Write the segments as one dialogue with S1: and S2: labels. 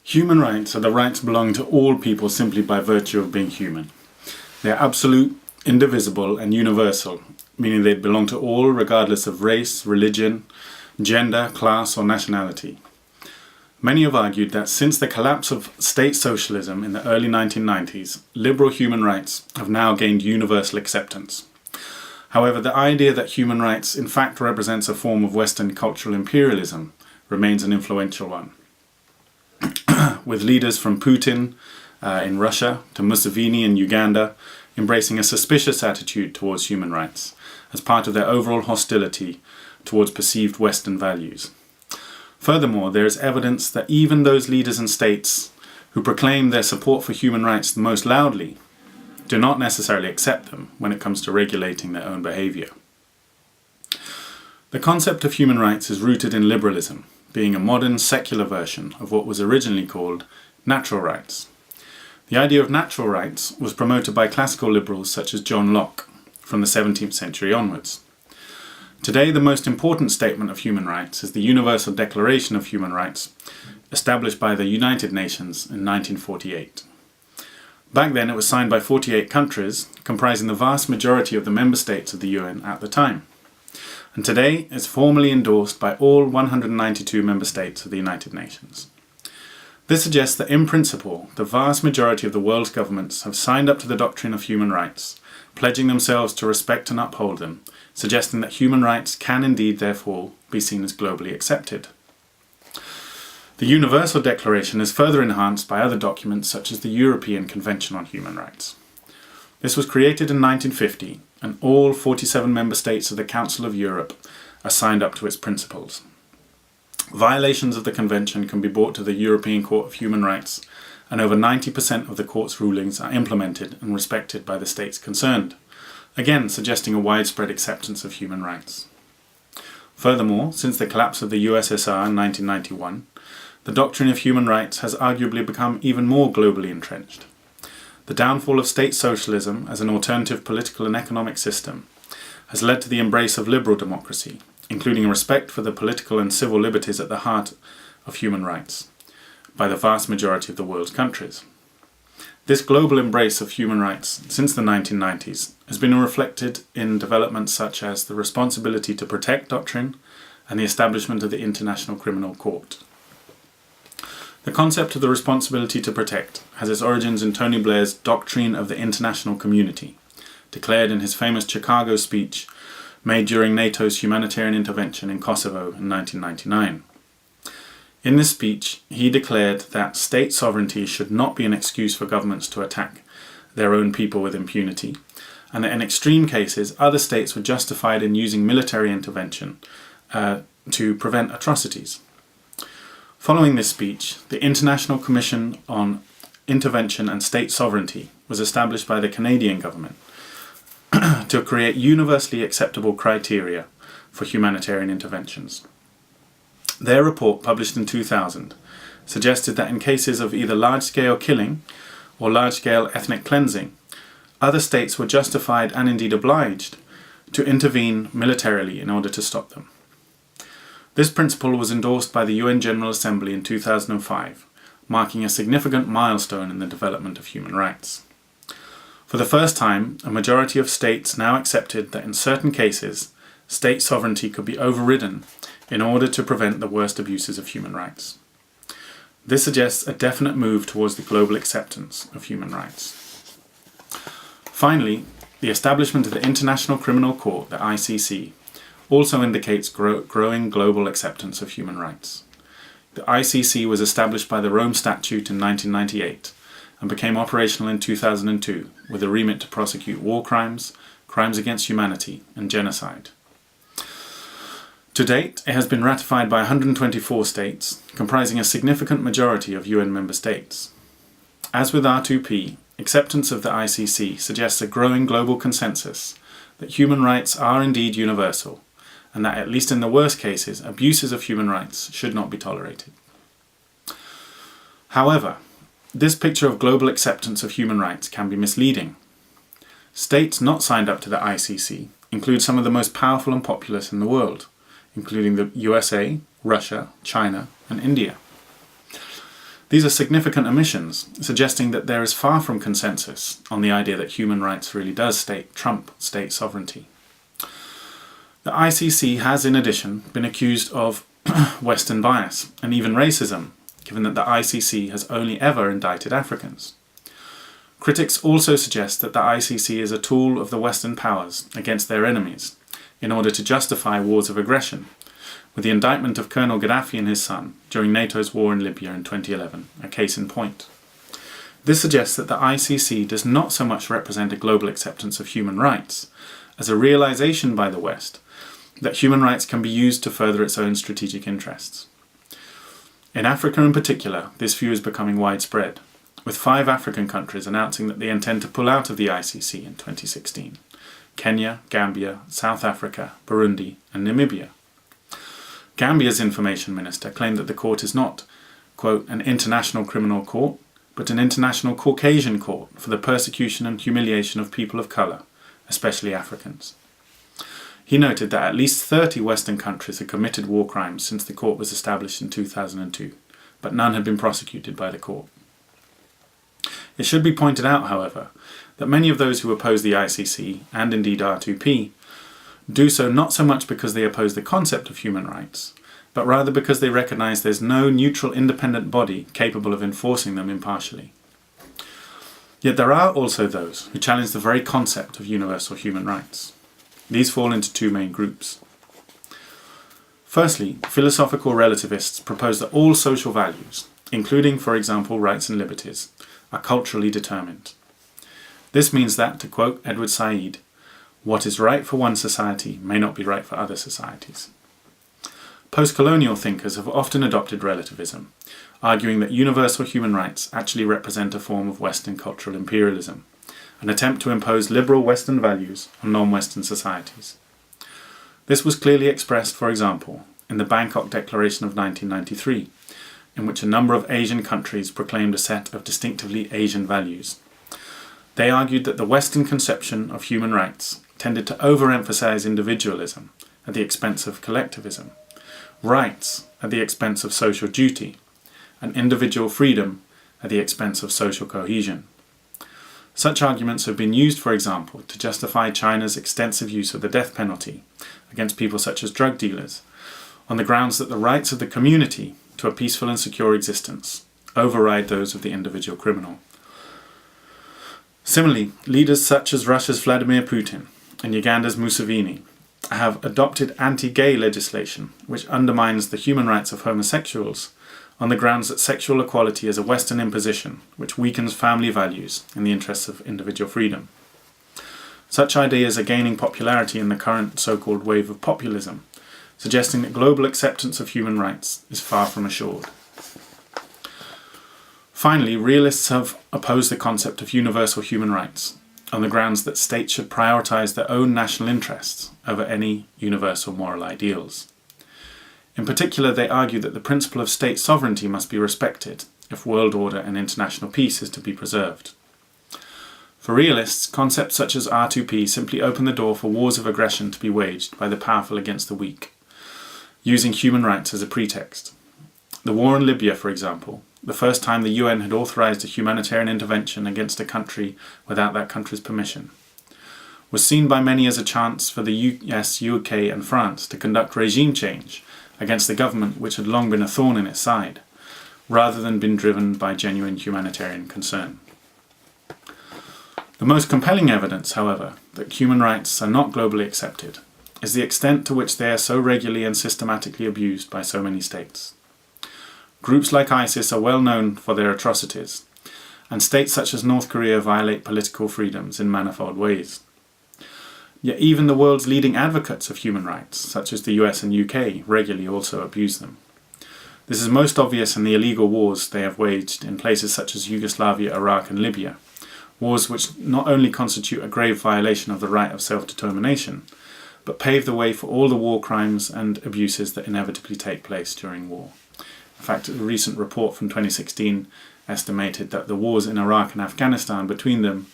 S1: Human rights are the rights belonging to all people simply by virtue of being human. They are absolute, indivisible, and universal, meaning they belong to all regardless of race, religion, gender, class, or nationality. Many have argued that since the collapse of state socialism in the early 1990s, liberal human rights have now gained universal acceptance. However, the idea that human rights in fact represents a form of Western cultural imperialism remains an influential one. With leaders from Putin in Russia to Museveni in Uganda embracing a suspicious attitude towards human rights as part of their overall hostility towards perceived Western values. Furthermore, there is evidence that even those leaders and states who proclaim their support for human rights the most loudly do not necessarily accept them when it comes to regulating their own behaviour. The concept of human rights is rooted in liberalism, being a modern secular version of what was originally called natural rights. The idea of natural rights was promoted by classical liberals such as John Locke from the 17th century onwards. Today, the most important statement of human rights is the Universal Declaration of Human Rights, established by the United Nations in 1948. Back then, it was signed by 48 countries, comprising the vast majority of the member states of the UN at the time. And today, it's formally endorsed by all 192 member states of the United Nations. This suggests that, in principle, the vast majority of the world's governments have signed up to the doctrine of human rights, pledging themselves to respect and uphold them, suggesting that human rights can indeed, therefore, be seen as globally accepted. The Universal Declaration is further enhanced by other documents such as the European Convention on Human Rights. This was created in 1950, and all 47 member states of the Council of Europe are signed up to its principles. Violations of the Convention can be brought to the European Court of Human Rights, and over 90% of the Court's rulings are implemented and respected by the states concerned, again suggesting a widespread acceptance of human rights. Furthermore, since the collapse of the USSR in 1991, the doctrine of human rights has arguably become even more globally entrenched. The downfall of state socialism as an alternative political and economic system has led to the embrace of liberal democracy, including respect for the political and civil liberties at the heart of human rights, by the vast majority of the world's countries. This global embrace of human rights since the 1990s has been reflected in developments such as the responsibility to protect doctrine and the establishment of the International Criminal Court. The concept of the responsibility to protect has its origins in Tony Blair's Doctrine of the International Community, declared in his famous Chicago speech made during NATO's humanitarian intervention in Kosovo in 1999. In this speech, he declared that state sovereignty should not be an excuse for governments to attack their own people with impunity, and that in extreme cases, other states were justified in using military intervention to prevent atrocities. Following this speech, the International Commission on Intervention and State Sovereignty was established by the Canadian government to create universally acceptable criteria for humanitarian interventions. Their report, published in 2000, suggested that in cases of either large-scale killing or large-scale ethnic cleansing, other states were justified and indeed obliged to intervene militarily in order to stop them. This principle was endorsed by the UN General Assembly in 2005, marking a significant milestone in the development of human rights. For the first time, a majority of states now accepted that in certain cases, state sovereignty could be overridden in order to prevent the worst abuses of human rights. This suggests a definite move towards the global acceptance of human rights. Finally, the establishment of the International Criminal Court, the ICC, also indicates growing global acceptance of human rights. The ICC was established by the Rome Statute in 1998 and became operational in 2002 with a remit to prosecute war crimes, crimes against humanity, and genocide. To date, it has been ratified by 124 states, comprising a significant majority of UN member states. As with R2P, acceptance of the ICC suggests a growing global consensus that human rights are indeed universal, and that, at least in the worst cases, abuses of human rights should not be tolerated. However, this picture of global acceptance of human rights can be misleading. States not signed up to the ICC include some of the most powerful and populous in the world, including the USA, Russia, China, and India. These are significant omissions, suggesting that there is far from consensus on the idea that human rights really does trump state sovereignty. The ICC has, in addition, been accused of Western bias and even racism, given that the ICC has only ever indicted Africans. Critics also suggest that the ICC is a tool of the Western powers against their enemies in order to justify wars of aggression, with the indictment of Colonel Gaddafi and his son during NATO's war in Libya in 2011, a case in point. This suggests that the ICC does not so much represent a global acceptance of human rights as a realization by the West that human rights can be used to further its own strategic interests. In Africa in particular, this view is becoming widespread, with 5 African countries announcing that they intend to pull out of the ICC in 2016: Kenya, Gambia, South Africa, Burundi, and Namibia. Gambia's information minister claimed that the court is not, quote, an international criminal court, but an international Caucasian court for the persecution and humiliation of people of colour, especially Africans. He noted that at least 30 Western countries had committed war crimes since the court was established in 2002, but none had been prosecuted by the court. It should be pointed out, however, that many of those who oppose the ICC, and indeed R2P, do so not so much because they oppose the concept of human rights, but rather because they recognise there's no neutral independent body capable of enforcing them impartially. Yet there are also those who challenge the very concept of universal human rights. These fall into 2 main groups. Firstly, philosophical relativists propose that all social values, including, for example, rights and liberties, are culturally determined. This means that, to quote Edward Said, what is right for one society may not be right for other societies. Postcolonial thinkers have often adopted relativism, arguing that universal human rights actually represent a form of Western cultural imperialism, an attempt to impose liberal Western values on non-Western societies. This was clearly expressed, for example, in the Bangkok Declaration of 1993, in which a number of Asian countries proclaimed a set of distinctively Asian values. They argued that the Western conception of human rights tended to overemphasize individualism at the expense of collectivism, rights at the expense of social duty, and individual freedom at the expense of social cohesion. Such arguments have been used, for example, to justify China's extensive use of the death penalty against people such as drug dealers, on the grounds that the rights of the community to a peaceful and secure existence override those of the individual criminal. Similarly, leaders such as Russia's Vladimir Putin and Uganda's Museveni have adopted anti-gay legislation which undermines the human rights of homosexuals on the grounds that sexual equality is a Western imposition which weakens family values in the interests of individual freedom. Such ideas are gaining popularity in the current so-called wave of populism, suggesting that global acceptance of human rights is far from assured. Finally, realists have opposed the concept of universal human rights on the grounds that states should prioritize their own national interests over any universal moral ideals. In particular, they argue that the principle of state sovereignty must be respected if world order and international peace is to be preserved. For realists, concepts such as R2P simply open the door for wars of aggression to be waged by the powerful against the weak, using human rights as a pretext. The war in Libya, for example, the first time the UN had authorized a humanitarian intervention against a country without that country's permission, was seen by many as a chance for the US, UK and France to conduct regime change against the government which had long been a thorn in its side, rather than been driven by genuine humanitarian concern. The most compelling evidence, however, that human rights are not globally accepted is the extent to which they are so regularly and systematically abused by so many states. Groups like ISIS are well known for their atrocities, and states such as North Korea violate political freedoms in manifold ways. Yet even the world's leading advocates of human rights, such as the US and UK, regularly also abuse them. This is most obvious in the illegal wars they have waged in places such as Yugoslavia, Iraq and Libya, wars which not only constitute a grave violation of the right of self-determination, but pave the way for all the war crimes and abuses that inevitably take place during war. In fact, a recent report from 2016 estimated that the wars in Iraq and Afghanistan between them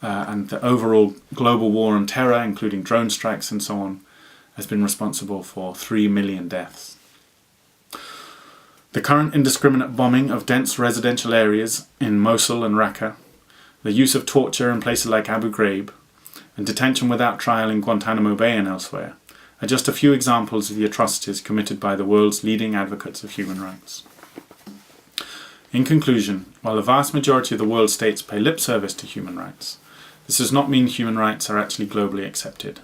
S1: and the overall global war on terror, including drone strikes and so on, has been responsible for 3 million deaths. The The current indiscriminate bombing of dense residential areas in Mosul and Raqqa, the use of torture in places like Abu Ghraib, and detention without trial in Guantanamo Bay and elsewhere are just a few examples of the atrocities committed by the world's leading advocates of human rights. In conclusion, while the vast majority of the world states pay lip service to human rights, this does not mean human rights are actually globally accepted.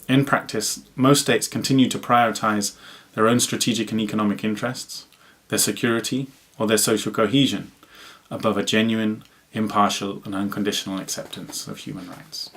S1: In practice, most states continue to prioritize their own strategic and economic interests, their security, or their social cohesion above a genuine, impartial, and unconditional acceptance of human rights.